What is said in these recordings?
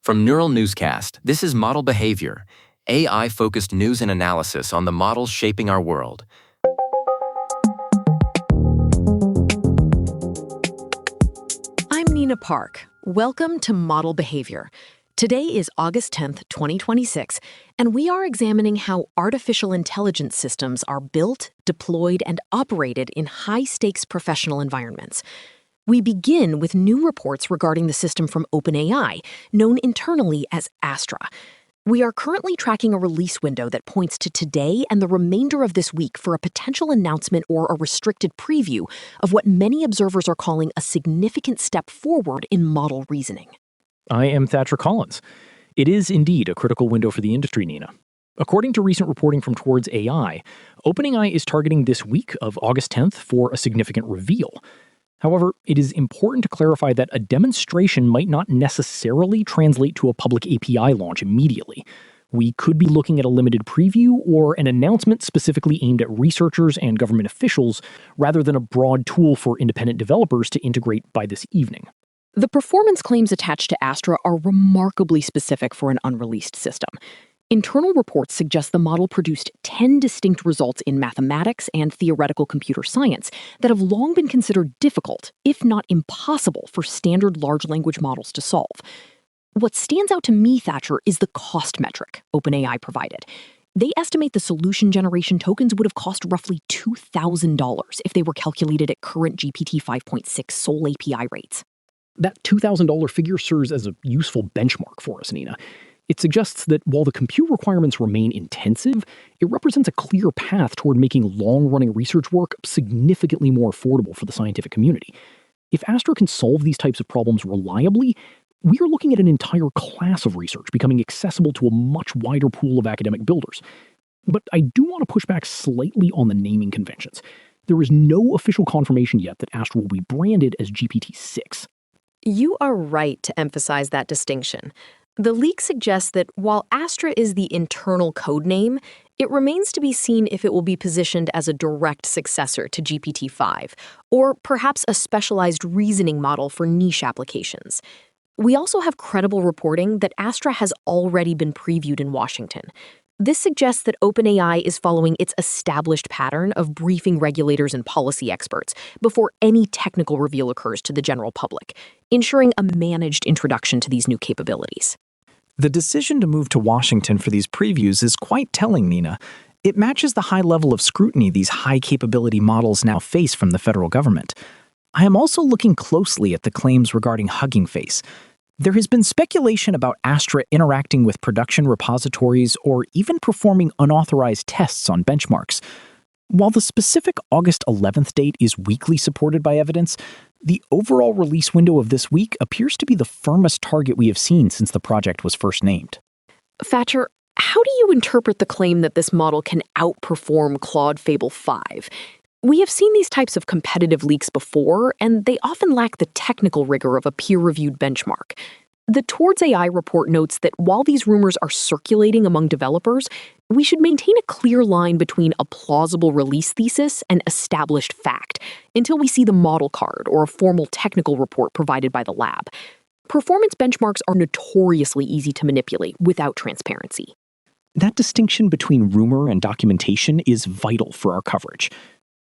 From Neural Newscast, this is Model Behavior, AI-focused news and analysis on the models shaping our world. I'm Nina Park. Welcome to Model Behavior. Today is August 10th, 2026, and we are examining how artificial intelligence systems are built, deployed, and operated in high-stakes professional environments. We begin with new reports regarding the system from OpenAI, known internally as Astra. We are currently tracking a release window that points to today and the remainder of this week for a potential announcement or a restricted preview of what many observers are calling a significant step forward in model reasoning. I am Thatcher Collins. It is indeed a critical window for the industry, Nina. According to recent reporting from Towards AI, OpenAI is targeting this week of August 10th for a significant reveal. However, it is important to clarify that a demonstration might not necessarily translate to a public API launch immediately. We could be looking at a limited preview or an announcement specifically aimed at researchers and government officials, rather than a broad tool for independent developers to integrate by this evening. The performance claims attached to Astra are remarkably specific for an unreleased system. Internal reports suggest the model produced 10 distinct results in mathematics and theoretical computer science that have long been considered difficult, if not impossible, for standard large language models to solve. What stands out to me, Thatcher, is the cost metric OpenAI provided. They estimate the solution generation tokens would have cost roughly $2,000 if they were calculated at current GPT-5.6 Sol API rates. That $2,000 figure serves as a useful benchmark for us, Nina. It suggests that while the compute requirements remain intensive, it represents a clear path toward making long-running research work significantly more affordable for the scientific community. If Astra can solve these types of problems reliably, we are looking at an entire class of research becoming accessible to a much wider pool of academic builders. But I do want to push back slightly on the naming conventions. There is no official confirmation yet that Astra will be branded as GPT-6. You are right to emphasize that distinction. The leak suggests that while Astra is the internal code name, it remains to be seen if it will be positioned as a direct successor to GPT-5, or perhaps a specialized reasoning model for niche applications. We also have credible reporting that Astra has already been previewed in Washington. This suggests that OpenAI is following its established pattern of briefing regulators and policy experts before any technical reveal occurs to the general public, ensuring a managed introduction to these new capabilities. The decision to move to Washington for these previews is quite telling, Nina. It matches the high level of scrutiny these high-capability models now face from the federal government. I am also looking closely at the claims regarding Hugging Face. There has been speculation about Astra interacting with production repositories or even performing unauthorized tests on benchmarks. While the specific August 11th date is weakly supported by evidence, the overall release window of this week appears to be the firmest target we have seen since the project was first named. Thatcher, how do you interpret the claim that this model can outperform Claude Fable 5? We have seen these types of competitive leaks before, and they often lack the technical rigor of a peer-reviewed benchmark. The Towards AI report notes that while these rumors are circulating among developers, we should maintain a clear line between a plausible release thesis and established fact until we see the model card or a formal technical report provided by the lab. Performance benchmarks are notoriously easy to manipulate without transparency. That distinction between rumor and documentation is vital for our coverage.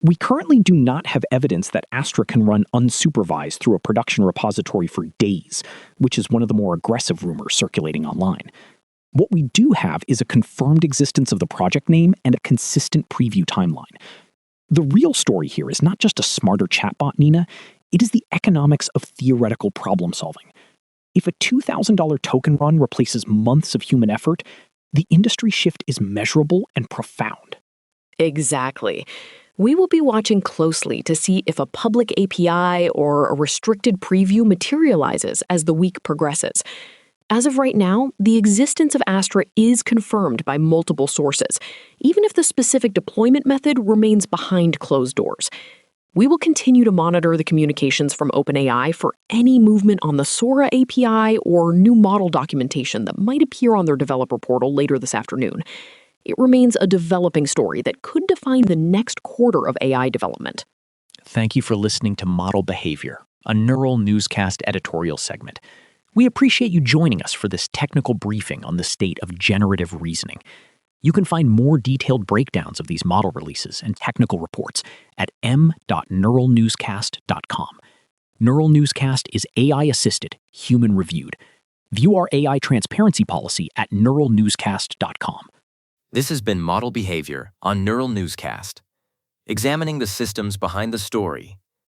We currently do not have evidence that Astra can run unsupervised through a production repository for days, which is one of the more aggressive rumors circulating online. What we do have is a confirmed existence of the project name and a consistent preview timeline. The real story here is not just a smarter chatbot, Nina, it is the economics of theoretical problem solving. If a $2,000 token run replaces months of human effort, the industry shift is measurable and profound. Exactly. We will be watching closely to see if a public API or a restricted preview materializes as the week progresses. As of right now, the existence of Astra is confirmed by multiple sources, even if the specific deployment method remains behind closed doors. We will continue to monitor the communications from OpenAI for any movement on the Sora API or new model documentation that might appear on their developer portal later this afternoon. It remains a developing story that could define the next quarter of AI development. Thank you for listening to Model Behavior, a Neural Newscast editorial segment. We appreciate you joining us for this technical briefing on the state of generative reasoning. You can find more detailed breakdowns of these model releases and technical reports at m.neuralnewscast.com. Neural Newscast is AI-assisted, human-reviewed. View our AI transparency policy at neuralnewscast.com. This has been Model Behavior on Neural Newscast, examining the systems behind the story